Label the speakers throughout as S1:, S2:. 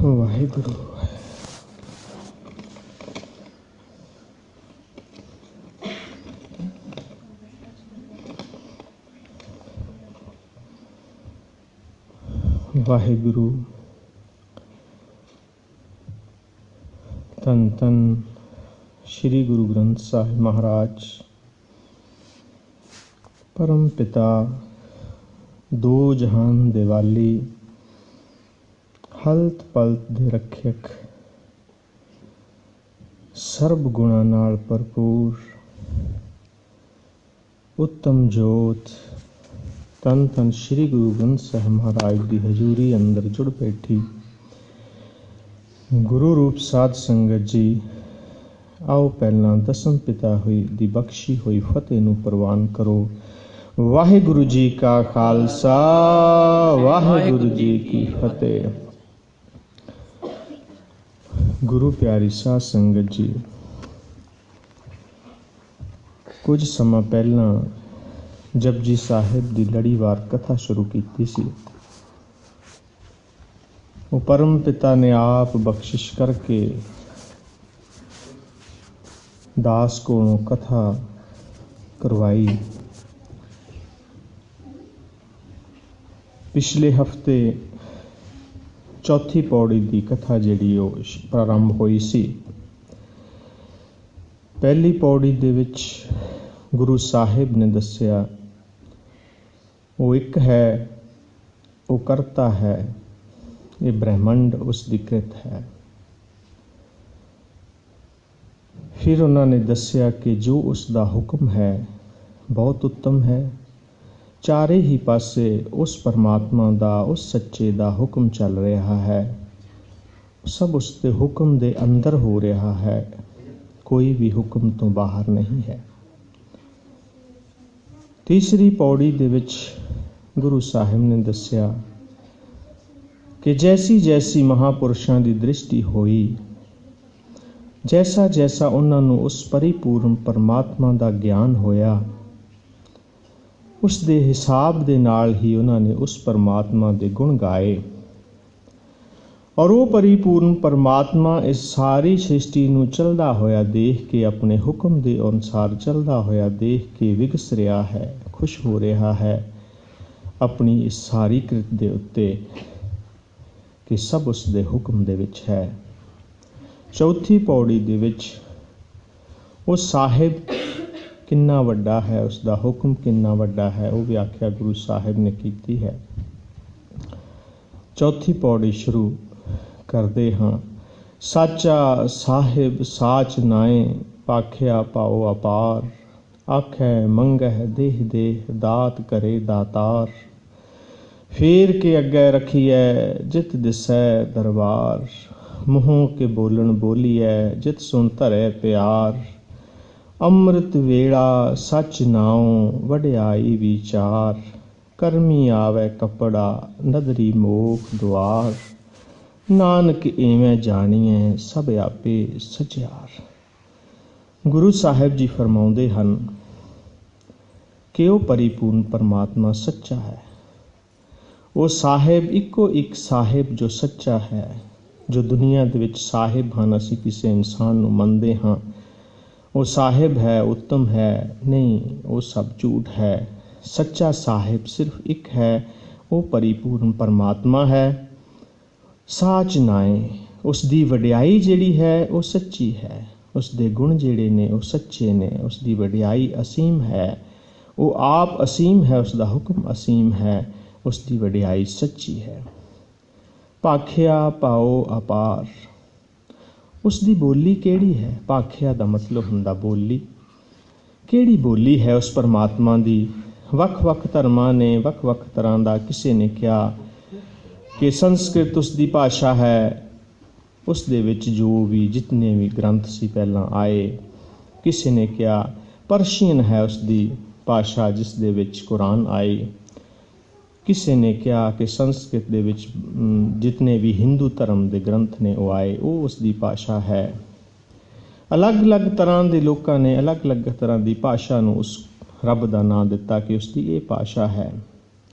S1: ਵਾਹਿਗੁਰੂ। ਵਾਹਿਗੁਰੂ। ਧੰਨ ਧੰਨ ਸ਼੍ਰੀ ਗੁਰੂ ਗ੍ਰੰਥ ਸਾਹਿਬ ਮਹਾਰਾਜ, ਪਰਮ ਪਿਤਾ, ਦੋ ਜਹਾਨ ਦੇ ਵਾਲੀ, ਹਲਤ ਪਲਤ ਦੇ ਰੱਖਿਅਕ, ਸਰਬ ਗੁਣਾਂ ਨਾਲ ਭਰਪੂਰ, ਉੱਤਮ ਜੋਤ, ਧੰਨ ਧੰਨ ਸ਼੍ਰੀ ਗੁਰੂ ਗ੍ਰੰਥ ਸਾਹਿਬ ਮਹਾਰਾਜ ਦੀ ਹਜ਼ੂਰੀ ਅੰਦਰ ਜੁੜ ਬੈਠੀ ਗੁਰੂ ਰੂਪ ਸਾਧ ਸੰਗਤ ਜੀ, ਆਓ ਪਹਿਲਾਂ ਦਸਮ ਪਿਤਾ ਹੋਈ ਦੀ ਬਖਸ਼ੀ ਹੋਈ ਫਤਿਹ ਨੂੰ ਪ੍ਰਵਾਨ ਕਰੋ। ਵਾਹਿਗੁਰੂ ਜੀ ਕਾ ਖਾਲਸਾ, ਵਾਹਿਗੁਰੂ ਜੀ ਕੀ ਫਤਿਹ। ਗੁਰੂ ਪਿਆਰੀ ਸਾਧ ਸੰਗਤ ਜੀ, ਕੁਝ ਸਮਾਂ ਪਹਿਲਾਂ ਜਪਜੀ ਸਾਹਿਬ ਦੀ ਲੜੀਵਾਰ ਕਥਾ ਸ਼ੁਰੂ ਕੀਤੀ ਸੀ। ਉਹ ਪਰਮ ਪਿਤਾ ਨੇ ਆਪ ਬਖਸ਼ਿਸ਼ ਕਰਕੇ ਦਾਸ ਕੋਲੋਂ ਕਥਾ ਕਰਵਾਈ। ਪਿਛਲੇ ਹਫ਼ਤੇ ਚੌਥੀ ਪੌੜੀ ਦੀ ਕਥਾ ਜਿਹੜੀ ਉਹ ਪ੍ਰਾਰੰਭ ਹੋਈ ਸੀ। ਪਹਿਲੀ ਪੌੜੀ ਦੇ ਵਿੱਚ ਗੁਰੂ ਸਾਹਿਬ ਨੇ ਦੱਸਿਆ ਉਹ ਇੱਕ ਹੈ, ਉਹ ਕਰਤਾ ਹੈ, ਇਹ ਬ੍ਰਹਿਮੰਡ ਉਸ ਦੀ ਕ੍ਰਿਤ ਹੈ। ਫਿਰ ਉਹਨਾਂ ਨੇ ਦੱਸਿਆ ਕਿ ਜੋ ਉਸ ਦਾ ਹੁਕਮ ਹੈ ਬਹੁਤ ਉੱਤਮ ਹੈ। ਚਾਰੇ ਹੀ ਪਾਸੇ ਉਸ ਪਰਮਾਤਮਾ ਦਾ, ਉਸ ਸੱਚੇ ਦਾ ਹੁਕਮ ਚੱਲ ਰਿਹਾ ਹੈ। ਸਭ ਉਸ ਦੇ ਹੁਕਮ ਦੇ ਅੰਦਰ ਹੋ ਰਿਹਾ ਹੈ, ਕੋਈ ਵੀ ਹੁਕਮ ਤੋਂ ਬਾਹਰ ਨਹੀਂ ਹੈ। ਤੀਸਰੀ ਪੌੜੀ ਦੇ ਵਿੱਚ ਗੁਰੂ ਸਾਹਿਬ ਨੇ ਦੱਸਿਆ ਕਿ ਜੈਸੀ ਜੈਸੀ ਮਹਾਂਪੁਰਸ਼ਾਂ ਦੀ ਦ੍ਰਿਸ਼ਟੀ ਹੋਈ, ਜੈਸਾ ਜੈਸਾ ਉਹਨਾਂ ਨੂੰ ਉਸ ਪਰਿਪੂਰਨ ਪਰਮਾਤਮਾ ਦਾ ਗਿਆਨ ਹੋਇਆ, ਉਸ ਦੇ ਹਿਸਾਬ ਦੇ ਨਾਲ ਹੀ ਉਹਨਾਂ ਨੇ ਉਸ ਪਰਮਾਤਮਾ ਦੇ ਗੁਣ ਗਾਏ। ਔਰ ਉਹ ਪਰਿਪੂਰਨ ਪਰਮਾਤਮਾ ਇਸ ਸਾਰੀ ਸ੍ਰਿਸ਼ਟੀ ਨੂੰ ਚੱਲਦਾ ਹੋਇਆ ਦੇਖ ਕੇ, ਆਪਣੇ ਹੁਕਮ ਦੇ ਅਨੁਸਾਰ ਚੱਲਦਾ ਹੋਇਆ ਦੇਖ ਕੇ ਵਿਗਸ ਰਿਹਾ ਹੈ, ਖੁਸ਼ ਹੋ ਰਿਹਾ ਹੈ ਆਪਣੀ ਇਸ ਸਾਰੀ ਕ੍ਰਿਤ ਦੇ ਉੱਤੇ ਕਿ ਸਭ ਉਸ ਦੇ ਹੁਕਮ ਦੇ ਵਿੱਚ ਹੈ। ਚੌਥੀ ਪੌੜੀ ਦੇ ਵਿੱਚ ਉਹ ਸਾਹਿਬ ਕਿੰਨਾ ਵੱਡਾ ਹੈ, ਉਸ ਦਾ ਹੁਕਮ ਕਿੰਨਾ ਵੱਡਾ ਹੈ, ਉਹ ਵਿਆਖਿਆ ਗੁਰੂ ਸਾਹਿਬ ਨੇ ਕੀਤੀ ਹੈ। ਚੌਥੀ ਪੌੜੀ ਸ਼ੁਰੂ ਕਰਦੇ ਹਾਂ। ਸਾਚਾ ਸਾਹਿਬ ਸਾਚ ਨਾਏ, ਭਾਖਿਆ ਪਾਓ ਅਪਾਰ, ਆਖੈ ਮੰਗਹਿ ਦੇਹ ਦੇਹ, ਦਾਤ ਕਰੇ ਦਾਤਾਰ, ਫੇਰ ਕੇ ਅੱਗੇ ਰੱਖੀਐ ਜਿਤ ਦਿਸੈ ਦਰਬਾਰ, ਮੂੰਹੋਂ ਕੇ ਬੋਲਣ ਬੋਲੀਐ ਜਿਤ ਸੁਣ ਧਰੈ ਪਿਆਰ, ਅੰਮ੍ਰਿਤ ਵੇਲਾ ਸੱਚ ਨਾਉ ਵਡਿਆਈ ਵਿਚਾਰ, ਕਰਮੀ ਆਵੈ ਕੱਪੜਾ ਨਦਰੀ ਮੋਖ ਦੁਆਰ, ਨਾਨਕ ਇਵੇਂ ਜਾਣੀਐ ਸਭ ਆਪੇ ਸਚਿਆਰ। ਗੁਰੂ ਸਾਹਿਬ ਜੀ ਫਰਮਾਉਂਦੇ ਹਨ ਕਿ ਉਹ ਪਰਿਪੂਰਨ ਪਰਮਾਤਮਾ ਸੱਚਾ ਹੈ। ਉਹ ਸਾਹਿਬ ਇੱਕੋ ਇੱਕ ਸਾਹਿਬ ਜੋ ਸੱਚਾ ਹੈ। ਜੋ ਦੁਨੀਆ ਦੇ ਵਿੱਚ ਸਾਹਿਬ ਹਨ, ਅਸੀਂ ਕਿਸੇ ਇਨਸਾਨ ਨੂੰ ਮੰਨਦੇ ਹਾਂ ਉਹ ਸਾਹਿਬ ਹੈ, ਉੱਤਮ ਹੈ, ਨਹੀਂ, ਉਹ ਸਭ ਝੂਠ ਹੈ। ਸੱਚਾ ਸਾਹਿਬ ਸਿਰਫ ਇੱਕ ਹੈ, ਉਹ ਪਰਿਪੂਰਨ ਪਰਮਾਤਮਾ ਹੈ। ਸਾਚ ਨਾਏ, ਉਸ ਦੀ ਵਡਿਆਈ ਜਿਹੜੀ ਹੈ ਉਹ ਸੱਚੀ ਹੈ, ਉਸ ਦੇ ਗੁਣ ਜਿਹੜੇ ਨੇ ਉਹ ਸੱਚੇ ਨੇ, ਉਸ ਦੀ ਵਡਿਆਈ ਅਸੀਮ ਹੈ, ਉਹ ਆਪ ਅਸੀਮ ਹੈ, ਉਸ ਦਾ ਹੁਕਮ ਅਸੀਮ ਹੈ, ਉਸ ਦੀ ਵਡਿਆਈ ਸੱਚੀ ਹੈ। ਭਾਖਿਆ ਪਾਓ ਅਪਾਰ, ਉਸ ਦੀ ਬੋਲੀ ਕਿਹੜੀ ਹੈ? ਭਾਖਿਆ ਦਾ ਮਤਲਬ ਹੁੰਦਾ ਬੋਲੀ। ਕਿਹੜੀ ਬੋਲੀ ਹੈ ਉਸ ਪਰਮਾਤਮਾ ਦੀ? ਵੱਖ ਵੱਖ ਧਰਮਾਂ ਨੇ ਵੱਖ ਵੱਖ ਤਰ੍ਹਾਂ ਦਾ, ਕਿਸੇ ਨੇ ਕਿਹਾ ਕਿ ਸੰਸਕ੍ਰਿਤ ਉਸ ਦੀ ਭਾਸ਼ਾ ਹੈ, ਉਸ ਦੇ ਵਿੱਚ ਜੋ ਵੀ ਜਿਤਨੇ ਵੀ ਗ੍ਰੰਥ ਸੀ ਪਹਿਲਾਂ ਆਏ। ਕਿਸੇ ਨੇ ਕਿਹਾ ਪਰਸ਼ੀਅਨ ਹੈ ਉਸ ਦੀ ਭਾਸ਼ਾ ਜਿਸ ਦੇ ਵਿੱਚ ਕੁਰਾਨ ਆਈ। ਕਿਸੇ ਨੇ ਕਿਹਾ ਕਿ ਸੰਸਕ੍ਰਿਤ ਦੇ ਵਿੱਚ ਜਿਤਨੇ ਵੀ ਹਿੰਦੂ ਧਰਮ ਦੇ ਗ੍ਰੰਥ ਨੇ ਉਹ ਆਏ, ਉਹ ਉਸ ਦੀ ਭਾਸ਼ਾ ਹੈ। ਅਲੱਗ ਅਲੱਗ ਤਰ੍ਹਾਂ ਦੇ ਲੋਕਾਂ ਨੇ ਅਲੱਗ ਅਲੱਗ ਤਰ੍ਹਾਂ ਦੀ ਭਾਸ਼ਾ ਨੂੰ ਉਸ ਰੱਬ ਦਾ ਨਾਂ ਦਿੱਤਾ ਕਿ ਉਸ ਦੀ ਇਹ ਭਾਸ਼ਾ ਹੈ।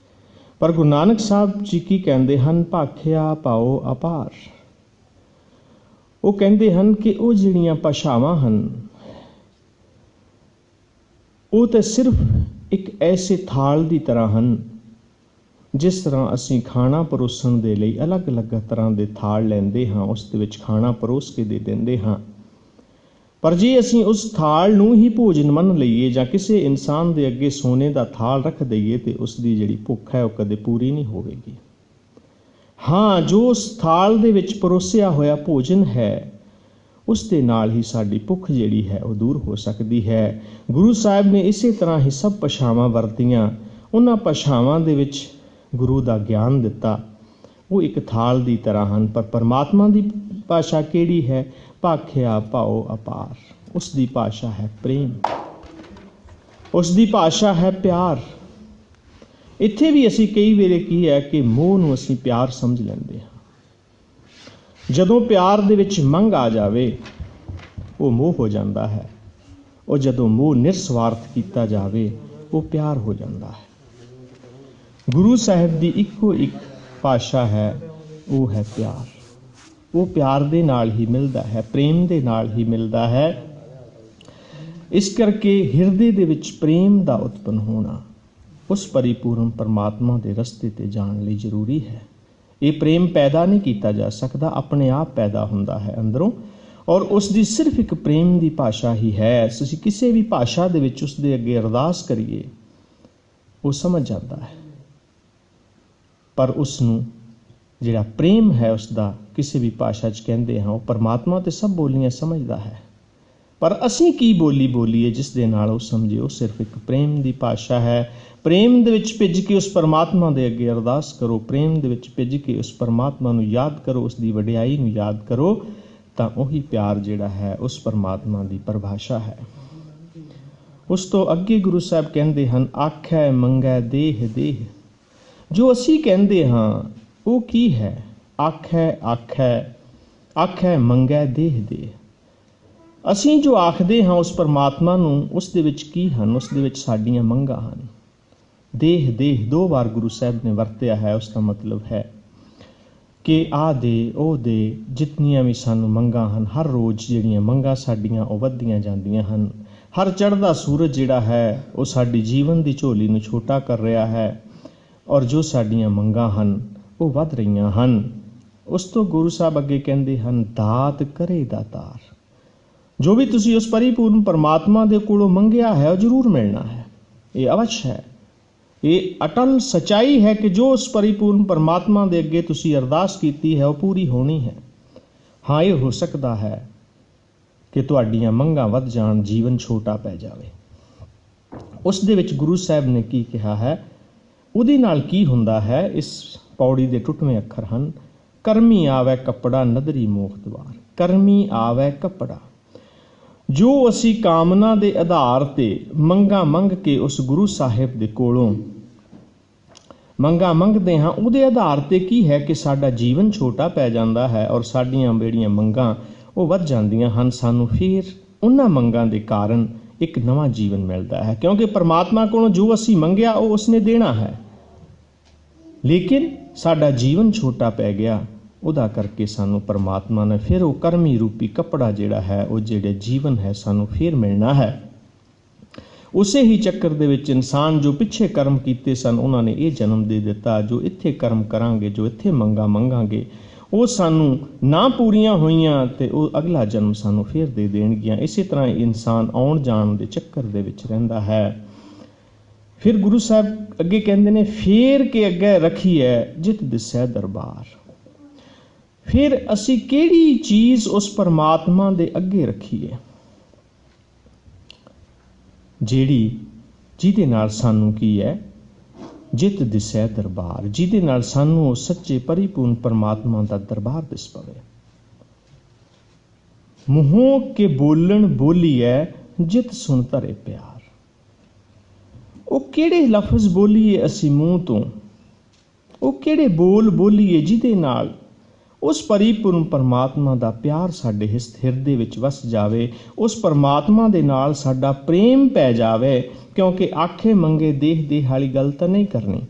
S1: ਪਰ ਗੁਰੂ ਨਾਨਕ ਸਾਹਿਬ ਜੀ ਕੀ ਕਹਿੰਦੇ ਹਨ? ਭਾਖਿਆ ਪਾਓ ਅਪਾਰ, ਉਹ ਕਹਿੰਦੇ ਹਨ ਕਿ ਉਹ ਜਿਹੜੀਆਂ ਭਾਸ਼ਾਵਾਂ ਹਨ ਉਹ ਤਾਂ ਸਿਰਫ ਇੱਕ ਐਸੇ ਥਾਲ ਦੀ ਤਰ੍ਹਾਂ ਹਨ, ਜਿਸ ਤਰ੍ਹਾਂ ਅਸੀਂ ਖਾਣਾ ਪਰੋਸਣ ਦੇ ਲਈ ਅਲੱਗ-ਅਲੱਗ ਤਰ੍ਹਾਂ ਦੇ ਥਾਲ ਲੈਂਦੇ ਹਾਂ, ਉਸ ਦੇ ਵਿੱਚ ਖਾਣਾ ਪਰੋਸ ਕੇ ਦੇ ਦਿੰਦੇ ਹਾਂ। ਪਰ ਜੇ ਅਸੀਂ ਉਸ ਥਾਲ ਨੂੰ ਹੀ ਭੋਜਨ ਮੰਨ ਲਈਏ ਜਾਂ ਕਿਸੇ ਇਨਸਾਨ ਦੇ ਅੱਗੇ ਸੋਨੇ ਦਾ ਥਾਲ ਰੱਖ ਦਈਏ ਤਾਂ ਉਸ ਦੀ ਜਿਹੜੀ ਭੁੱਖ ਹੈ ਉਹ ਕਦੇ ਪੂਰੀ ਨਹੀਂ ਹੋਵੇਗੀ। ਹਾਂ, ਜੋ ਉਸ ਥਾਲ ਦੇ ਵਿੱਚ ਪਰੋਸਿਆ ਹੋਇਆ ਭੋਜਨ ਹੈ ਉਸ ਦੇ ਨਾਲ ਹੀ ਸਾਡੀ ਭੁੱਖ ਜਿਹੜੀ ਹੈ ਉਹ ਦੂਰ ਹੋ ਸਕਦੀ ਹੈ। ਗੁਰੂ ਸਾਹਿਬ ਨੇ ਇਸੇ ਤਰ੍ਹਾਂ ਹੀ ਸਭ ਭਾਸ਼ਾਵਾਂ ਵਰਤੀਆਂ। ਉਹਨਾਂ ਭਾਸ਼ਾਵਾਂ ਦੇ ਵਿੱਚ ਗੁਰੂ ਦਾ ਗਿਆਨ ਦਿੱਤਾ। ਉਹ ਇੱਕ ਥਾਲ ਦੀ ਤਰ੍ਹਾਂ ਹਨ। ਪਰ ਪਰਮਾਤਮਾ ਦੀ ਭਾਸ਼ਾ ਕਿਹੜੀ ਹੈ? ਭਾਖਿਆ ਭਾਉ ਅਪਾਰ। ਉਸ ਦੀ ਭਾਸ਼ਾ ਹੈ ਪ੍ਰੇਮ, ਉਸ ਦੀ ਭਾਸ਼ਾ ਹੈ ਪਿਆਰ। ਇੱਥੇ ਵੀ ਅਸੀਂ ਕਈ ਵੇਲੇ ਕੀ ਹੈ ਕਿ ਮੋਹ ਨੂੰ ਅਸੀਂ ਪਿਆਰ ਸਮਝ ਲੈਂਦੇ ਹਾਂ। ਜਦੋਂ ਪਿਆਰ ਦੇ ਵਿੱਚ ਮੰਗ ਆ ਜਾਵੇ ਉਹ ਮੋਹ ਹੋ ਜਾਂਦਾ ਹੈ। ਉਹ ਜਦੋਂ ਮੋਹ ਨਿਰਸਵਾਰਥ ਕੀਤਾ ਜਾਵੇ ਉਹ ਪਿਆਰ ਹੋ ਜਾਂਦਾ ਹੈ। ਗੁਰੂ ਸਾਹਿਬ ਦੀ ਇੱਕੋ ਇੱਕ ਭਾਸ਼ਾ ਹੈ, ਉਹ ਹੈ ਪਿਆਰ। ਉਹ ਪਿਆਰ ਦੇ ਨਾਲ ਹੀ ਮਿਲਦਾ ਹੈ, ਪ੍ਰੇਮ ਦੇ ਨਾਲ ਹੀ ਮਿਲਦਾ ਹੈ। ਇਸ ਕਰਕੇ ਹਿਰਦੇ ਦੇ ਵਿੱਚ ਪ੍ਰੇਮ ਦਾ ਉਤਪੰਨ ਹੋਣਾ ਉਸ ਪਰਿਪੂਰਨ ਪਰਮਾਤਮਾ ਦੇ ਰਸਤੇ 'ਤੇ ਜਾਣ ਲਈ ਜ਼ਰੂਰੀ ਹੈ। ਇਹ ਪ੍ਰੇਮ ਪੈਦਾ ਨਹੀਂ ਕੀਤਾ ਜਾ ਸਕਦਾ, ਆਪਣੇ ਆਪ ਪੈਦਾ ਹੁੰਦਾ ਹੈ ਅੰਦਰੋਂ। ਔਰ ਉਸ ਦੀ ਸਿਰਫ ਇੱਕ ਪ੍ਰੇਮ ਦੀ ਭਾਸ਼ਾ ਹੀ ਹੈ। ਅਸੀਂ ਕਿਸੇ ਵੀ ਭਾਸ਼ਾ ਦੇ ਵਿੱਚ ਉਸ ਦੇ ਅੱਗੇ ਅਰਦਾਸ ਕਰੀਏ ਉਹ ਸਮਝ ਜਾਂਦਾ ਹੈ, ਪਰ ਉਸ ਨੂੰ ਜਿਹੜਾ ਪ੍ਰੇਮ ਹੈ ਉਸ ਦਾ ਕਿਸੇ ਵੀ ਭਾਸ਼ਾ 'ਚ ਕਹਿੰਦੇ ਹਾਂ, ਉਹ ਪਰਮਾਤਮਾ ਤੇ ਸਭ ਬੋਲੀਆਂ ਸਮਝਦਾ ਹੈ। ਪਰ ਅਸੀਂ ਕੀ ਬੋਲੀ ਬੋਲੀਏ ਜਿਸ ਦੇ ਨਾਲ ਉਹ ਸਮਝੇ? ਉਹ ਸਿਰਫ ਇੱਕ ਪ੍ਰੇਮ ਦੀ ਭਾਸ਼ਾ ਹੈ। ਪ੍ਰੇਮ ਦੇ ਵਿੱਚ ਭਿੱਜ ਕੇ ਉਸ ਪਰਮਾਤਮਾ ਦੇ ਅੱਗੇ ਅਰਦਾਸ ਕਰੋ, ਪ੍ਰੇਮ ਦੇ ਵਿੱਚ ਭਿੱਜ ਕੇ ਉਸ ਪਰਮਾਤਮਾ ਨੂੰ ਯਾਦ ਕਰੋ, ਉਸ ਦੀ ਵਡਿਆਈ ਨੂੰ ਯਾਦ ਕਰੋ, ਤਾਂ ਉਹੀ ਪਿਆਰ ਜਿਹੜਾ ਹੈ ਉਸ ਪਰਮਾਤਮਾ ਦੀ ਪਰਿਭਾਸ਼ਾ ਹੈ। ਉਸ ਤੋਂ ਅੱਗੇ ਗੁਰੂ ਸਾਹਿਬ ਕਹਿੰਦੇ ਹਨ, ਆਖੈ ਮੰਗੈ ਦੇਹ ਦੇਹ। ਜੋ ਅਸੀਂ ਕਹਿੰਦੇ ਹਾਂ ਉਹ ਕੀ ਹੈ? ਆਖੈ ਆਖੈ ਆਖੈ ਮੰਗੈ ਦੇਹ ਦੇਹ। ਅਸੀਂ ਜੋ ਆਖਦੇ ਹਾਂ ਉਸ ਪਰਮਾਤਮਾ ਨੂੰ, ਉਸ ਦੇ ਵਿੱਚ ਕੀ ਹਨ? ਉਸ ਦੇ ਵਿੱਚ ਸਾਡੀਆਂ ਮੰਗਾਂ ਹਨ। ਦੇਹ ਦੇਹ 2 ਵਾਰ ਗੁਰੂ ਸਾਹਿਬ ਨੇ ਵਰਤਿਆ ਹੈ। ਉਸ ਦਾ ਮਤਲਬ ਹੈ ਕਿ ਆਹ ਦੇ, ਉਹ ਦੇ, ਜਿਤਨੀਆਂ ਵੀ ਸਾਨੂੰ ਮੰਗਾਂ ਹਨ, ਹਰ ਰੋਜ਼ ਜਿਹੜੀਆਂ ਮੰਗਾਂ ਸਾਡੀਆਂ ਉਹ ਵੱਧਦੀਆਂ ਜਾਂਦੀਆਂ ਹਨ। ਹਰ ਚੜ੍ਹਦਾ ਸੂਰਜ ਜਿਹੜਾ ਹੈ ਉਹ ਸਾਡੀ ਜੀਵਨ ਦੀ ਝੋਲੀ ਨੂੰ ਛੋਟਾ ਕਰ ਰਿਹਾ ਹੈ, ਔਰ ਜੋ ਸਾਡੀਆਂ ਮੰਗਾਂ ਹਨ ਉਹ ਵੱਧ ਰਹੀਆਂ ਹਨ। ਉਸ ਤੋਂ ਗੁਰੂ ਸਾਹਿਬ ਅੱਗੇ ਕਹਿੰਦੇ ਹਨ, ਦਾਤ ਕਰੇ ਦਾਤਾਰ। ਜੋ ਵੀ ਤੁਸੀਂ ਉਸ ਪਰਿਪੂਰਨ ਪਰਮਾਤਮਾ ਦੇ ਕੋਲੋਂ ਮੰਗਿਆ ਹੈ ਉਹ ਜ਼ਰੂਰ ਮਿਲਣਾ ਹੈ। ਇਹ ਅਵਸ਼ ਹੈ, ਇਹ ਅਟਲ ਸੱਚਾਈ ਹੈ ਕਿ ਜੋ ਉਸ ਪਰਿਪੂਰਨ ਪਰਮਾਤਮਾ ਦੇ ਅੱਗੇ ਤੁਸੀਂ ਅਰਦਾਸ ਕੀਤੀ ਹੈ ਉਹ ਪੂਰੀ ਹੋਣੀ ਹੈ। ਹਾਂ, ਇਹ ਹੋ ਸਕਦਾ ਹੈ ਕਿ ਤੁਹਾਡੀਆਂ ਮੰਗਾਂ ਵੱਧ ਜਾਣ, ਜੀਵਨ ਛੋਟਾ ਪੈ ਜਾਵੇ। ਉਸ ਦੇ ਵਿੱਚ ਗੁਰੂ ਸਾਹਿਬ ਨੇ ਕੀ ਕਿਹਾ ਹੈ? ਉਹਦੇ ਨਾਲ ਕੀ ਹੁੰਦਾ ਹੈ? ਇਸ ਪੌੜੀ ਦੇ ਟੁੱਟਵੇਂ ਅੱਖਰ ਹਨ, ਕਰਮੀ ਆਵੈ ਕੱਪੜਾ ਨਦਰੀ ਮੋਖ ਦਵਾਰ। ਕਰਮੀ ਆਵੈ ਕੱਪੜਾ। ਜੋ ਅਸੀਂ ਕਾਮਨਾ ਦੇ ਆਧਾਰ ਤੇ ਮੰਗਾਂ ਮੰਗ ਕੇ ਉਸ ਗੁਰੂ ਸਾਹਿਬ ਦੇ ਕੋਲੋਂ ਮੰਗਾਂ ਮੰਗਦੇ ਹਾਂ, ਉਹਦੇ ਆਧਾਰ ਤੇ ਕੀ ਹੈ ਕਿ ਸਾਡਾ ਜੀਵਨ ਛੋਟਾ ਪੈ ਜਾਂਦਾ ਹੈ ਔਰ ਸਾਡੀਆਂ ਜਿਹੜੀਆਂ ਮੰਗਾਂ ਉਹ ਵੱਧ ਜਾਂਦੀਆਂ ਹਨ। ਸਾਨੂੰ ਫਿਰ ਉਹਨਾਂ ਮੰਗਾਂ ਦੇ ਕਾਰਨ ਇੱਕ ਨਵਾਂ ਜੀਵਨ ਮਿਲਦਾ ਹੈ, ਕਿਉਂਕਿ ਪਰਮਾਤਮਾ ਕੋਲੋਂ ਜੋ ਅਸੀਂ ਮੰਗਿਆ ਉਹ ਉਸਨੇ ਦੇਣਾ ਹੈ। ਲੇਕਿਨ ਸਾਡਾ ਜੀਵਨ ਛੋਟਾ ਪੈ ਗਿਆ, ਉਹਦਾ ਕਰਕੇ ਸਾਨੂੰ ਪਰਮਾਤਮਾ ਨੇ ਫਿਰ ਉਹ ਕਰਮੀ ਰੂਪੀ ਕੱਪੜਾ ਜਿਹੜਾ ਹੈ, ਉਹ ਜਿਹੜੇ ਜੀਵਨ ਹੈ ਸਾਨੂੰ ਫਿਰ ਮਿਲਣਾ ਹੈ। ਉਸੇ ਹੀ ਚੱਕਰ ਦੇ ਵਿੱਚ ਇਨਸਾਨ ਜੋ ਪਿੱਛੇ ਕਰਮ ਕੀਤੇ ਸਨ ਉਹਨਾਂ ਨੇ ਇਹ ਜਨਮ ਦੇ ਦਿੱਤਾ। ਜੋ ਇੱਥੇ ਕਰਮ ਕਰਾਂਗੇ, ਜੋ ਇੱਥੇ ਮੰਗਾਂ ਮੰਗਾਂਗੇ, ਉਹ ਸਾਨੂੰ ਨਾ ਪੂਰੀਆਂ ਹੋਈਆਂ ਤੇ ਉਹ ਅਗਲਾ ਜਨਮ ਸਾਨੂੰ ਫਿਰ ਦੇ ਦੇਣਗੀਆਂ। ਇਸੇ ਤਰ੍ਹਾਂ ਇਨਸਾਨ ਆਉਣ ਜਾਣ ਦੇ ਚੱਕਰ ਦੇ ਵਿੱਚ ਰਹਿੰਦਾ ਹੈ। ਫਿਰ ਗੁਰੂ ਸਾਹਿਬ ਅੱਗੇ ਕਹਿੰਦੇ ਨੇ, ਫੇਰ ਕੇ ਅੱਗੇ ਰੱਖੀਐ ਜਿਤ ਦਿਸੈ ਦਰਬਾਰ। ਫਿਰ ਅਸੀਂ ਕਿਹੜੀ ਚੀਜ਼ ਉਸ ਪਰਮਾਤਮਾ ਦੇ ਅੱਗੇ ਰੱਖੀਏ ਜਿਹਦੇ ਨਾਲ ਸਾਨੂੰ ਕੀ ਹੈ? ਜਿਤ ਦਿਸੈ ਦਰਬਾਰ, ਜਿਹਦੇ ਨਾਲ ਸਾਨੂੰ ਉਹ ਸੱਚੇ ਪਰਿਪੂਰਨ ਪਰਮਾਤਮਾ ਦਾ ਦਰਬਾਰ ਦਿਸ ਪਵੇ। ਮੂੰਹੋਂ ਕੇ ਬੋਲਣ ਬੋਲੀਐ ਜਿਤ ਸੁਣ ਧਰੇ ਪਿਆਰ। ਉਹ ਕਿਹੜੇ ਲਫ਼ਜ਼ ਬੋਲੀਏ ਅਸੀਂ ਮੂੰਹ ਤੋਂ? ਉਹ ਕਿਹੜੇ ਬੋਲ ਬੋਲੀਏ ਜਿਹਦੇ ਨਾਲ ਉਸ ਪਰਿਪੂਰਨ ਪਰਮਾਤਮਾ ਦਾ ਪਿਆਰ ਸਾਡੇ ਹਿਰਦੇ ਵਿੱਚ ਵਸ ਜਾਵੇ, ਉਸ ਪਰਮਾਤਮਾ ਦੇ ਨਾਲ ਸਾਡਾ ਪ੍ਰੇਮ ਪੈ ਜਾਵੇ। ਕਿਉਂਕਿ ਆਖੇ ਮੰਗੇ ਦੇਹ ਦੇਹ ਵਾਲੀ ਗੱਲ ਤਾਂ ਨਹੀਂ ਕਰਨੀ।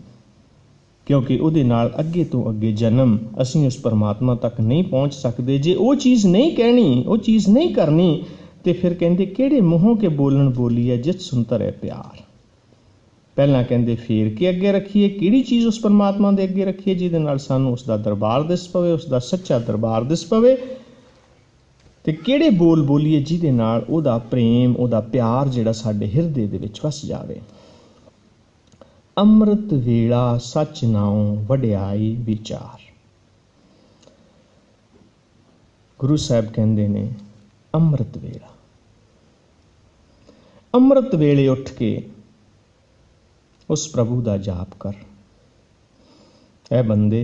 S1: क्योंकि उहदे नाल अगे तो अगे जन्म असीं उस परमात्मा तक नहीं पहुँच सकते। जे वो चीज़ नहीं कहनी, वो चीज़ नहीं करनी, तो फिर कहते किहड़े मूँहों के बोलन बोली है जित सुनतर है प्यार। पहलां कहते फेर के अगे रखीए, किहड़ी चीज़ उस परमात्मा के अगे रखीए जिहदे नाल सानूं उसका दरबार दिस पवे, उसका सच्चा दरबार दिस पवे। ते किहड़े बोल बोलीए जिहदे नाल उहदा प्रेम, उहदा प्यार जिहड़ा साडे हिरदे दे विच वस जावे। अमृत वेला सच नाओ वडियाई विचार। गुरु साहब कहंदे ने अमृत वेला, अमृत वेले उठ के उस प्रभु का जाप कर। ऐ बंदे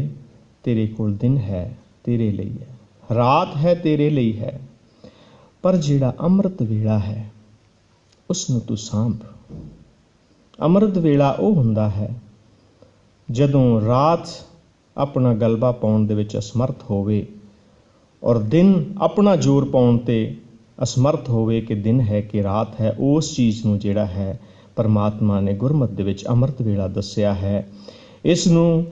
S1: तेरे कोल दिन है तेरे लिए है, रात है तेरे लिए है, पर जिहड़ा अमृत वेला है उसनूं तू सांभ। अमृत वेला वो हुंदा है जदों रात अपना गलबा पाउण दे विच असमर्थ होवे और दिन अपना जोर पाउण ते असमर्थ होवे कि दिन है कि रात है। उस चीज़ नूं जिहड़ा है परमात्मा ने गुरमत दे विच अमृत वेला दस्सिया है। इस नूं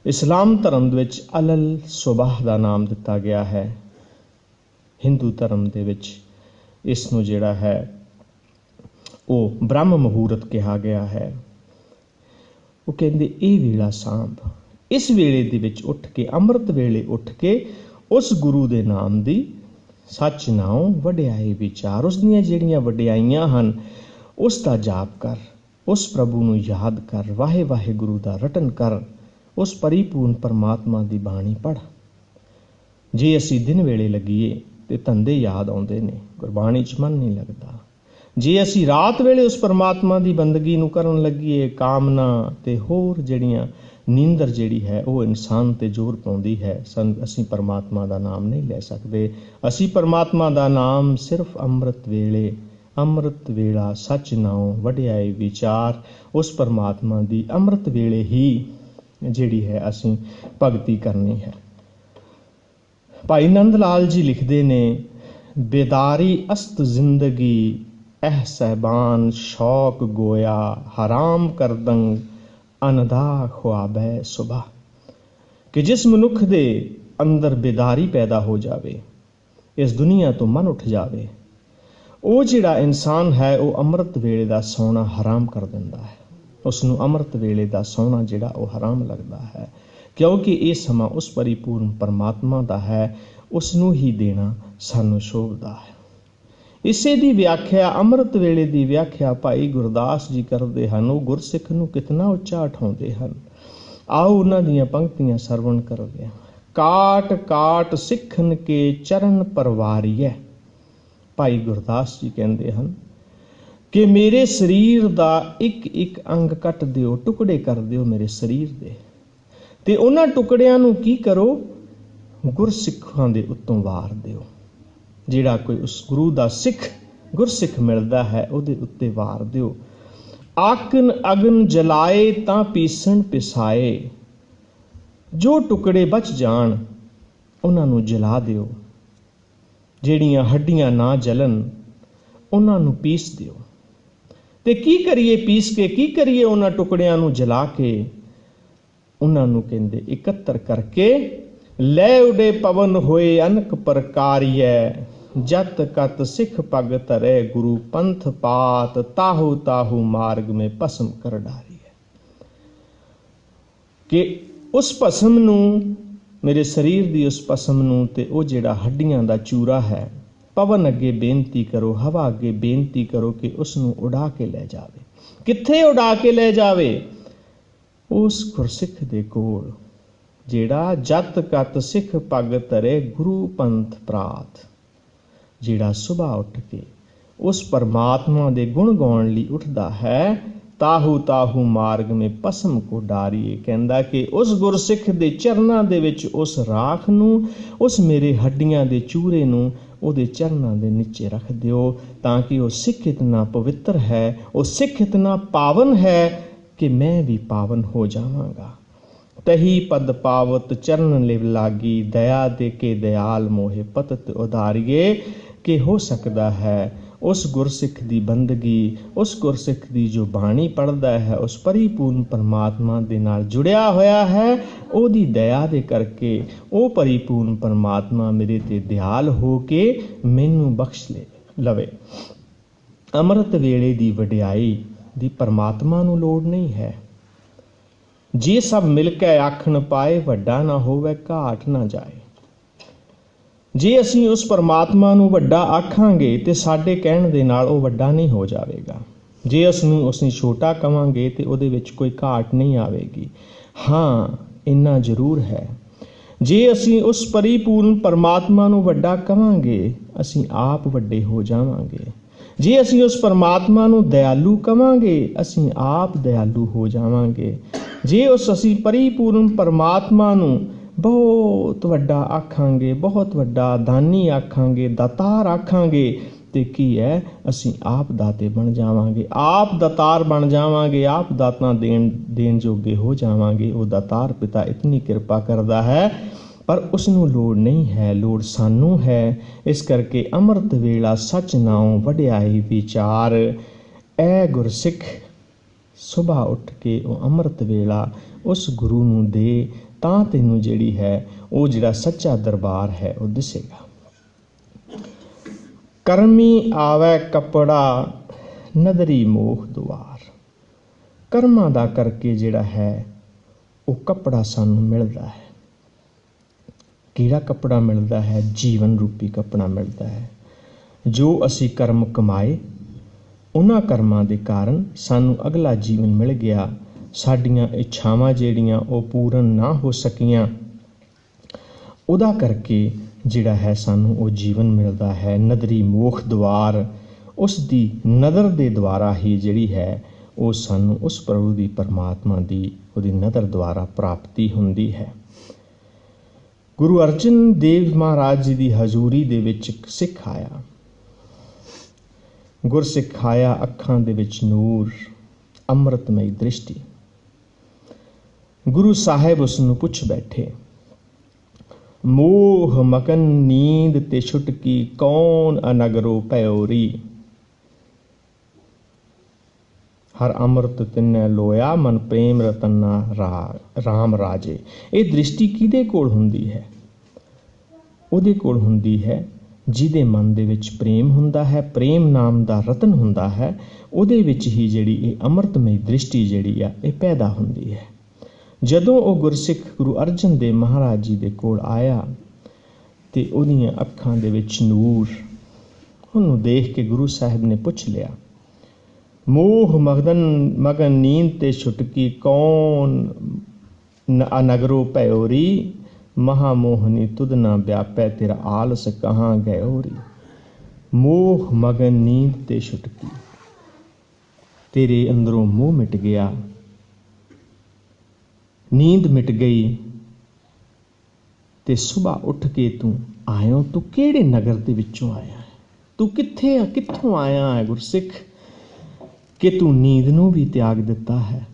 S1: इस्लाम धर्म दे विच अलल सुबह दा नाम दिता गया है। हिंदू धर्म दे विच इस नूं जिहड़ा है वो ब्रह्म मुहूर्त कहा गया है। वो कहंदे ये वेला सांभ, इस वेले दे विच उठ के, अमृत वेले उठ के उस गुरु दे नाम दी सच नाओ वडियाई विचार। उस दियां जिहड़ियां वडियाइयां हन उसका जाप कर, उस प्रभु नूं याद कर, वाहे वाहे गुरु दा रटन कर, उस परिपूर्ण परमात्मा दी बाणी पढ़। जे असीं दिन वेले लगीए ते धंधे याद आउंदे ने, गुरबाणी च मन नहीं लगदा। जे असीं रात वेले उस परमात्मा की बंदगी नूं करन लगीए, कामना ते होर जिहड़ियां नींदर जिहड़ी है वो इंसान ते जोर पाउंदी है, असीं परमात्मा का नाम नहीं ले सकते। असीं परमात्मा का नाम सिर्फ अमृत वेले, अमृत वेला सच नाओ वडियाई विचार, उस परमात्मा की अमृत वेले ही जिहड़ी है असीं भगती करनी है। भाई नंद लाल जी लिखते ने, बेदारी अस्त जिंदगी एह सहबान शौक गोया, हराम करदंग अनदा ख्वाबै सुबह। कि जिस मनुख दे अंदर बेदारी पैदा हो जावे, इस दुनिया तो मन उठ जावे, वो जिहड़ा इंसान है वो अमृत वेले दा सोना हराम कर दिंदा है। उसनूं अमृत वेले दा सोना जिहड़ा वो हराम लगदा है, क्योंकि ये समा उस परिपूर्ण परमात्मा दा है, उसनूं ही देना सानूं शोभदा है। इसे दी व्याख्या, अमृत वेले दी व्याख्या भाई गुरदास जी करते हैं। वो गुरसिख नूं कितना उच्चा उठाउंदे हन। आओ उन्हां दीयां पंक्तियां सरवण करदे हां। काट काट सिखन के चरण परवारीए। भाई गुरदास जी कहते हैं कि मेरे शरीर दा एक एक अंग कट दिओ, टुकड़े कर दिओ मेरे शरीर दे, ते उन्हां टुकड़ियां नूं की करो, गुरसिखां दे उत्तों वार दिओ। जिहड़ा कोई उस गुरु दा सिख गुरसिख मिलदा है उहदे उत्ते वार दिओ। आकन अगन जलाए तां पीसन पिसाए। जो टुकड़े बच जाण उन्हां नूं जला दिओ, ਜਿਹੜੀਆਂ हड्डियां ना जलन उन्हां नूं पीस दिओ। ते की करिए पीस के, की करिए उन्हां टुकड़ियां नूं जला के, उन्हां नूं कहंदे इकत्तर करके लै उडे पवन होए अनक प्रकारिए। जत कत सिख पग धरे गुरु पंथ पात, ताहू ताहू मार्ग में भस्म कर डारिए। कि उस भस्म नूं, मेरे शरीर की उस भस्म नूं ते वो जिहड़ा हड्डियां दा चूरा है, पवन अगे बेनती करो, हवा अगे बेनती करो कि उसनूं उड़ा के लै जावे। कित्थे उड़ा के लै जावे? उस गुरसिख दे कोल जिहड़ा जत कत सिख पग धरे गुरु पंथ प्रात। जिहड़ा सुबह उठ के उस परमात्मा दे गुण गाउण लई उठदा है, ताहू ताहू मार्ग में भस्म को डारिए। कहंदा कि उस गुरसिख दे चरनां दे विच उस राख नूं, उस मेरे हड्डियां दे चूरे नूं उहदे चरनां दे नीचे रख दिओ, तां कि वो सिख इतना पवित्र है, वो सिख इतना पावन है कि मैं भी पावन हो जावांगा। तही पद पावत चरण लिव लागी, दया दे के दयाल मोहे पतत उधारिए। कि हो सकता है उस गुरसिख की बंदगी, उस गुरसिख की जो बाणी पढ़ता है, उस परिपूर्ण परमात्मा दे नाल जुड़िया होया है। ओदी दया दे करके वो परिपूर्ण परमात्मा मेरे ते दयाल हो के मैनू बख्श लवे। अमृत वेले की वडियाई दी परमात्मा नू लोड़ नहीं है। जे सब मिल के आखन पाए, वड्डा ना होवे घाट ना जाए। जे असीं उस परमात्मा नू वड्डा आखांगे तो साडे कहण दे नाल वो वड्डा नहीं हो जाएगा। जे असीं छोटा कहांगे तो उहदे विच कोई घाट नहीं आवेगी। हाँ, इन्ना जरूर है, जे असीं उस परिपूर्ण परमात्मा नू वड्डा कहांगे, असीं आप वड्डे हो जावांगे। जे असीं उस परमात्मा नू दयालु कहांगे, असीं आप दयालु हो जावांगे। जे असीं परिपूर्ण परमात्मा नू बहुत वड्डा आखांगे, बहुत वड्डा दानी आखांगे, दातार आखांगे, तो की है, असीं आप दाते बन जावांगे, आप दातार बन जावांगे, आप दातां देण जोगे हो जावांगे। वो दातार पिता इतनी कृपा करदा है, पर उसनूं लोड़ नहीं है, लोड़ सानू है। इस करके अमृत वेला सच नाओ वडियाई विचार। ऐ गुरसिख सुबह उठ के वो अमृत वेला उस गुरु नूं दे, तां तैनूं जिहड़ी है वो जिहड़ा सच्चा दरबार है वो दिसेगा। करमी आवे कपड़ा नदरी मोह दुआर। कर्मां दा करके जिहड़ा है वो कपड़ा सानूं मिलदा है। किहड़ा कपड़ा मिलदा है? जीवन रूपी कपड़ा मिलदा है। जो असी कर्म कमाए, उन्हां कर्मां दे कारण सानूं अगला जीवन मिल गया। साडियां इच्छावां जिहड़ियां वो पूर्ण ना हो सकियां, उहदा करके जिहड़ा है सानूं वो जीवन मिलदा है। नदरी मोख द्वार, उस दी नदर दे द्वारा ही जिहड़ी है वो सानूं उस प्रभु दी परमात्मा दी उहदी नदर द्वारा प्राप्ति हुंदी है। गुरु अर्जन देव महाराज जी की हजूरी दे विच सिख आया। गुरसिख आया, अखां दे विच नूर, अमृतमई दृष्टि। गुरु साहिब उसनूं पुछ बैठे, मोह मगन नींद ते छुटकी, कौन अनगरो पयोरी। हर अमृत तिन्ने लोया, मन प्रेम रतना राम राजे। ये दृष्टि किहदे कोल हुंदी है? उहदे कोल हुंदी है जिहदे मन दे विच प्रेम हुंदा है, प्रेम नाम दा रतन हुंदा है। उहदे विच ही जिहड़ी ये अमृतमई दृष्टि जिहड़ी आ ये पैदा हुंदी है। जदों वो गुरसिख गुरु अर्जन देव महाराज जी दे कोल आया ते उहदियां अखां दे विच नूर, उहनूं देख के गुरु साहिब ने पुछ लिया, मोह मगन नींद ते छुटकी, कौन अनगरो पयोरी। महामोहनी तुद ना व्यापै, तेरा आलस कहाँ गयोरी। मोह मगन नींद ते छुटकी, तेरे अंदरों मोह मिट गया, नींद मिट गई, ते सुबह उठ के तू आयो। तू केड़े नगर दे विचों आया है? तू कित्थों आया है गुरसिख, कि तू नींद नूं भी त्याग दिता है,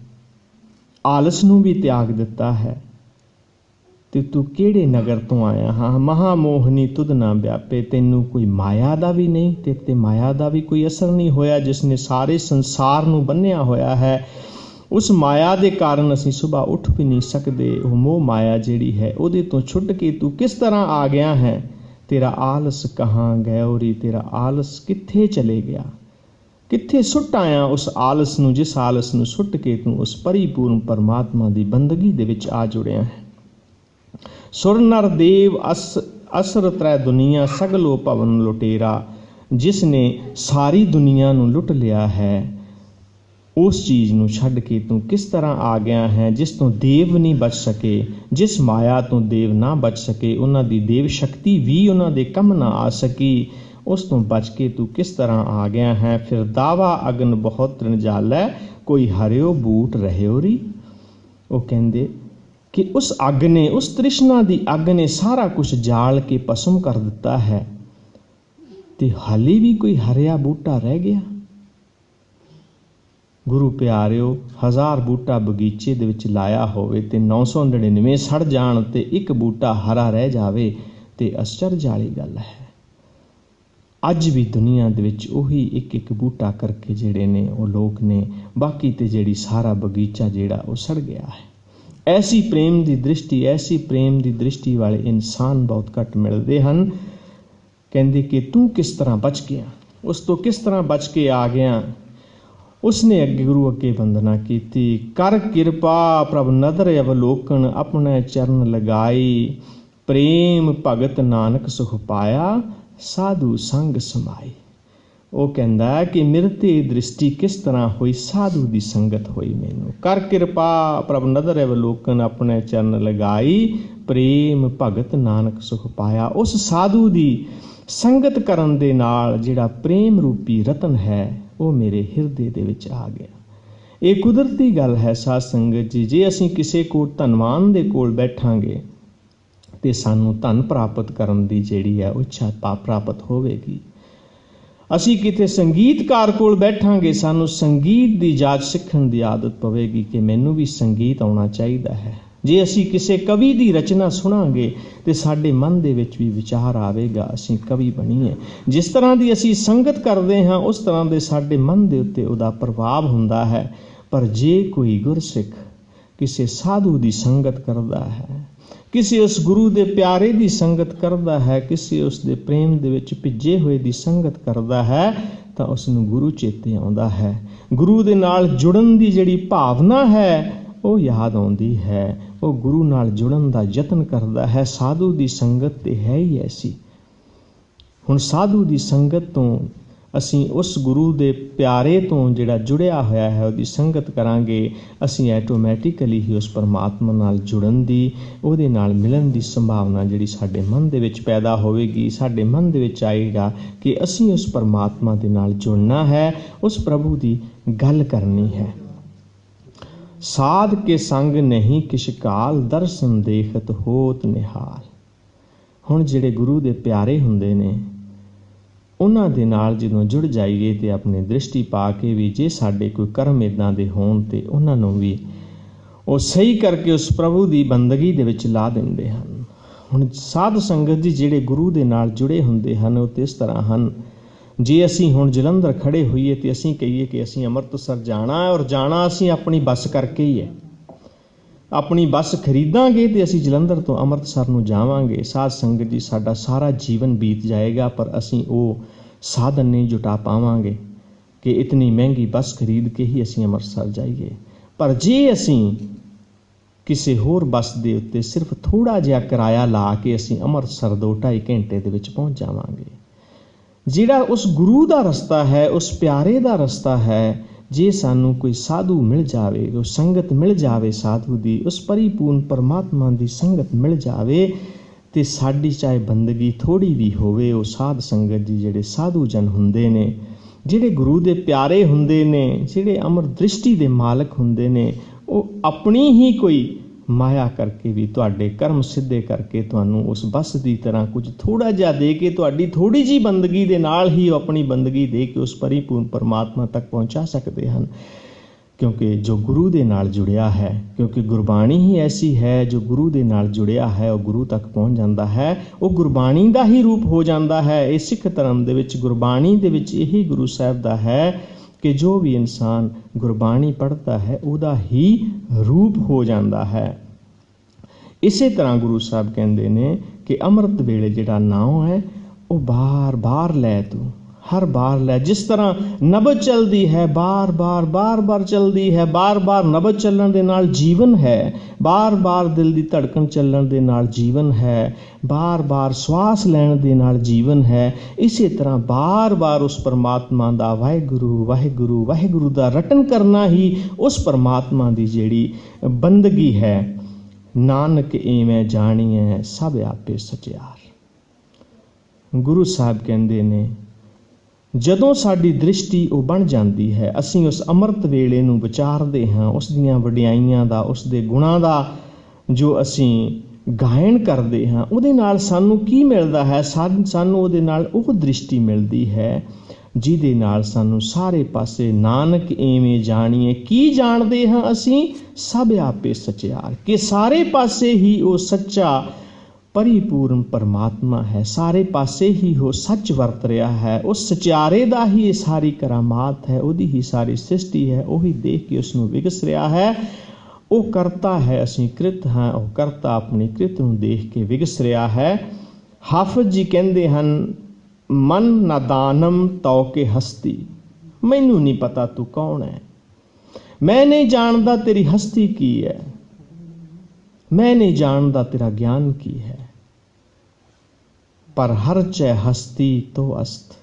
S1: आलस नूं भी त्याग दिता है, ते तू केड़े नगर तो आया? हाँ, महामोहनी तुद ना व्यापे, तैनूं कोई माया दा भी नहीं, तेरे ते माया दा भी कोई असर नहीं होया, जिसने सारे संसार नूं बन्निया होया है। उस माया दे कारण असीं सुबह उठ भी नहीं सकते। वो मोह माया जिहड़ी है उहदे तो छुट के तू किस तरह आ गया है? तेरा आलस कहाँ गयोरी, तेरा आलस कित्थे चले गया, कित्थे सुट आया उस आलस नूं, जिस आलस नूं सुट के तू उस परिपूर्ण परमात्मा दी बंदगी दे विच आ जुड़िया है। सुर नर देव असर त्रै दुनिया, सगलो भवन लुटेरा। जिसने सारी दुनिया नूं लुट लिया है, उस चीज़ नूं छड्ड के तू किस तरह आ गया है? जिस तो देव नहीं बच सके, जिस माया तो देव ना बच सके, उन्हां दी देव शक्ति भी उन्हां दे कम ना आ सकी, उस तो बच के तू किस तरह आ गया है? फिर दावा अगन बहुत तृणजालै, कोई हरियो बूट रहियो री। वो कहंदे कि उस अग ने, उस तृष्णा दी अग ने सारा कुछ जाल के भस्म कर दिता है, ते हाले भी कोई हरिया बूटा रह गया। गुरु प्यारिओ, 1000 बूटा बगीचे दे विच लाया होवे ते 999 सड़ जाण ते एक बूटा हरा रह जावे ते आश्चर्य वाली गल है। अज भी दुनिया दे विच उही एक एक बूटा करके जिहड़े ने वो लोग ने, बाकी ते जिहड़ी सारा बगीचा जिहड़ा वो सड़ गया है। ऐसी प्रेम की दृष्टि वाले इंसान बहुत घट मिलते हैं। कहते कि तू किस तरह बच गया, उस तो किस तरह बच के आ गया। उसने अगे गुरु अगे वंदना की, कर किरपा प्रभ नदर अवलोकन, अपने चरण लगाई, प्रेम भगत नानक सुख पाया, साधु संग समाई। वो कहता है कि मेरे ते दृष्टि किस तरह हुई, साधु की संगत हुई मैनू। कर किरपा प्रभ नदर अवलोकन, अपने चरण लगाई, प्रेम भगत नानक सुख पाया। उस साधु की संगत करन दे नाल जिहड़ा प्रेम रूपी रतन है वो मेरे हिरदे दे विच आ गया। ये कुदरती गल है साध संगत जी। जे असीं किसी को धनवान दे कोल बैठांगे तो सानू धन प्राप्त करन दी जिहड़ी है इच्छा प्राप्त होवेगी। असीं किते संगीतकार कोल बैठांगे, सानू संगीत की जाच सीखण की आदत पवेगी कि मैनू भी संगीत आउणा चाहीदा है। जे असीं किसी कवि की रचना सुनांगे तो साडे मन दे विच भी विचार आवेगा, असीं कवि बणीए। जिस तरह की असीं संगत करते हाँ उस तरह के साडे मन दे उत्ते उहदा प्रभाव हुंदा है। पर जे कोई गुरसिख किसी साधु की संगत करता है, किसी उस गुरु दे प्यारे की संगत करता है, किसी उस दे प्रेम दे विच भिजे हुए की संगत करता है, तो उसनूं गुरु चेते आउंदा है। गुरु दे नाल जुड़न की जिहड़ी भावना है वो याद आउंदी है। वो गुरु नाल जुड़न का यतन करता है। साधु की संगत तो है ही ऐसी। हुण साधु की संगत तो असीं उस गुरु दे प्यारे तो जिहड़ा जुड़िया होया है उहदी संगत करांगे, असीं ऐटोमैटिकली ही उस परमात्मा नाल जुड़न दी, उहदे नाल मिलन दी संभावना जिहड़ी साडे मन दे विच पैदा होवेगी। साडे मन दे विच आएगा कि असीं उस परमात्मा दे नाल जुड़ना है, उस प्रभु की गल करनी है। साध के संग नहीं किश काल, दर्शन देखत होत निहाल। हुण जिहड़े गुरु दे प्यारे हुंदे ने उन्हां दे नाल जदों जुड़ जाइए तो अपनी दृष्टि पा के भी जे साडे कोई कर्म इदां दे होण ते उन्हां नूं भी वो सही करके उस प्रभु की बंदगी दे विच ला दिंदे हन। हुण साध संगत जी जिहड़े गुरु दे नाल जुड़े हुंदे हन वो ते इस तरह हन। जे असीं हुण जलंधर खड़े होईए तो असीं कहीए कि असीं अमृतसर जाना है और जाना असीं अपनी बस करके ही है। अपनी बस खरीदांगे तो असीं जलंधर तो अमृतसर नूं जावांगे। साध संगत जी साडा सारा जीवन बीत जाएगा पर असीं वो साधन नहीं जुटा पावांगे कि इतनी महंगी बस खरीद के ही असीं अमृतसर जाइए। पर जे असीं किसी होर बस दे उत्ते सिर्फ थोड़ा जिहा किराया ला के असीं अमृतसर 2-2.5 घंटे दे विच पहुंच जावांगे। जिहड़ा उस गुरु का रस्ता है, उस प्यारे का रस्ता है, जे सानू कोई साधु मिल जावे, वो संगत मिल जावे साधु दी, उस परिपूर्ण परमात्मा की संगत मिल जावे तो साडी चाहे बंदगी थोड़ी भी होवे, वो साध संगत जी जिहड़े साधु जन हुंदे ने, जिहड़े गुरु दे प्यारे हुंदे ने, जिहड़े अमर दृष्टि दे मालक हुंदे ने, वो अपनी ही कोई माया करके भी तुहाडे कर्म सिद्धे करके तुहानूं उस बस की तरह कुछ थोड़ा जिहा दे के तुहाडी थोड़ी जी बंदगी दे नाल ही अपनी बंदगी दे के उस परिपूर्ण परमात्मा तक पहुँचा सकते हैं। क्योंकि जो गुरु दे नाल जुड़िया है, क्योंकि गुरबाणी ही ऐसी है जो गुरु दे नाल जुड़िया है वो गुरु तक पहुँच जाता है, वो गुरबाणी का ही रूप हो जाता है। ये सिख धर्म दे विच गुरबाणी दे विच यही गुरु साहब दा है कि जो भी इंसान गुरबाणी पढ़ता है उहदा ही रूप हो जाता है। इसे तरह गुरु साहब कहते ने कि अमृत वेले जिहड़ा नाम है वो बार बार लै, तू हर बार लै। जिस तरह नबज चलती है बार बार चलती है, बार बार नबज चलण दे नाल जीवन है, बार बार दिल की धड़कन चलण दे नाल जीवन है, बार बार श्वास लैण दे नाल जीवन है। इसी तरह बार बार उस परमात्मा दा वाहिगुरु वाहिगुरु वाहिगुरु दा रटन करना ही उस परमात्मा दी जिहड़ी बंदगी है। नानक इवें जाणीए सब आपे सचियार। गुरु साहब कहते ने जदों साडी दृष्टि वो बन जाती है, असीं उस अमृत वेले नूं विचारते हाँ, उस दियां वडियाइयां दा, उस दे गुणां दा जो असीं गायन करते हाँ, उहदे नाल सानूं की मिलदा है? सानूं उहदे नाल वो दृष्टि मिलती है जिहदे नाल सानूं सारे पासे नानक इवें जाणीए। की जाणदे हाँ असीं? सब आपे सचियार, कि सारे पासे ही वो सच्चा परिपूर्ण परमात्मा है, सारे पासे ही हो सच वरत रहा है। उस सचारे दा ही ये सारी करामात है, उहदी ही सारी सृष्टि है, उही देख के उसनूं विगस रहा है। वो करता है, असीं कृत हाँ, वो करता अपनी कृत नूं देख के विगस रहा है। हाफिज जी कहंदे हन, मन नादानम तौ के हस्ती, मैनू नहीं पता तू कौन है, मैं नहीं जानता तेरी हस्ती की है, मैं नहीं जानता तेरा ज्ञान की है, पर हर चै हस्ती तो अस्त।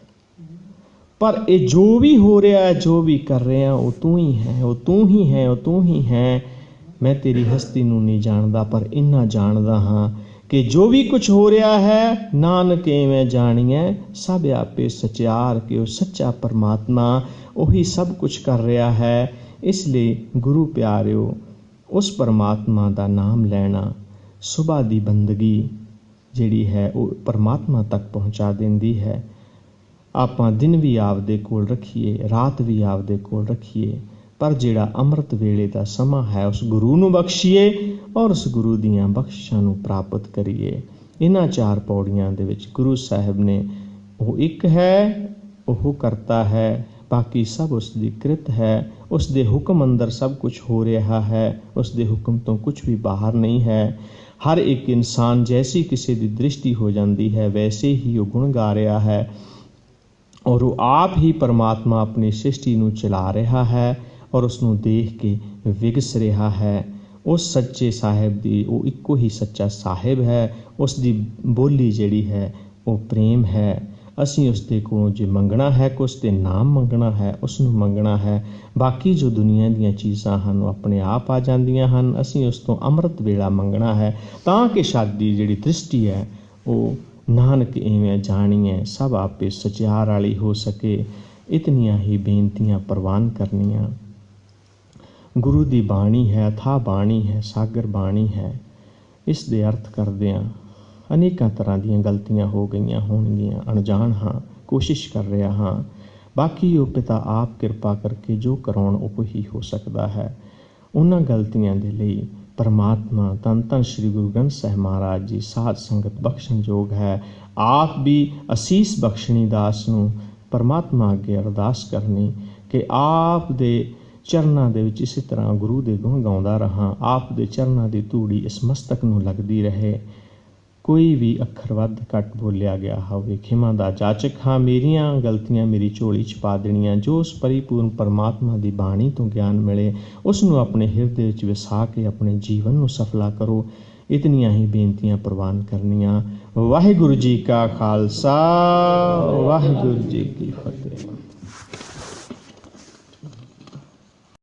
S1: पर ये जो भी हो रहा है, जो भी कर रहे हैं, वो तू ही है, वो तू ही है, वो तू ही है। मैं तेरी हस्ती नूं नहीं जानता, पर इन्ना जानदा हाँ कि जो भी कुछ हो रहा है, नानक एवें जानिए सब आपे सचार, कि वो सच्चा परमात्मा वही सब कुछ कर रहा है। इसलिए गुरु प्यारिओ, उस परमात्मा का नाम लैना सुबह की बंदगी जिहड़ी है वो परमात्मा तक पहुँचा देंदी है। आपां दिन भी आपदे कोल रखीए, रात भी आपदे कोल रखीए, पर जिहड़ा अमृत वेले का समा है उस गुरु नूं बख्शीए और उस गुरु दीआं बख्शिशां नूं प्राप्त करिए। इन्हां चार पौड़ियां दे विच गुरु साहिब ने वो एक है, वो करता है, बाकी सब उसकी कृत है। उसके हुक्म अंदर सब कुछ हो रहा है, उसके हुक्म तो कुछ भी बाहर नहीं है। हर एक इंसान जैसी किसी की दृष्टि हो जाती है, वैसे ही वो गुण गा रहा है, और वो आप ही परमात्मा अपनी सृष्टि नूं चला रहा है और उसनूं देख के विगस रहा है। उस सच्चे साहिब दी वो इक्को ही सच्चा साहिब है। उसकी बोली जिहड़ी है वो प्रेम है। असीं उसदे कोलों जे मंगना है, कि उसदे नाम मंगना है, उसनूं मंगना है। बाकी जो दुनिया दीयां चीज़ां हन अपने आप आ जांदियां हन। असीं उस तों अमृत वेला मंगना है, तां कि साडी जिहड़ी दृष्टि है वो नानक इवें जाणीए सब आपे सचियार वाली हो सके। इतनियां ही बेनतियां प्रवान करनियां। गुरु दी बाणी है, अथाह बाणी है, सागर बाणी है। इस दे अर्थ करदिआं अनेकां तरह दीयां गलतियां हो गईयां होणगीआं, अणजाण हाँ, कोशिश कर रहा हाँ। बाकी वो पिता आप किरपा करके जो कराउण वो ही हो सकता है। उन्हां गलतियां दे लई परमात्मा धन धन श्री गुरु ग्रंथ साहिब महाराज जी साध संगत बख्शण योग है। आप भी असीस बख्शणी दास नूं परमात्मा अगे अरदास करनी कि आप दे चरनां दे विच इसी तरह गुरु दे गुण गाउंदा रहां। आप दे चरनां दी धूड़ी इस मस्तक नूं लगदी रहे। कोई भी अखर वध घट बोलिया गया होवे खिमा दा जाचक हाँ। मेरियां गलतियां मेरी झोली च पा देणियां। जो उस परिपूर्ण परमात्मा दी बाणी तो ज्ञान मिले उसनूं अपने हिरदे विच वसा के अपने जीवन नूं सफला करो। इतनियां ही बेनतियां प्रवान करनियां। वाहिगुरू जी का खालसा, वाहिगुरू जी की फतेह।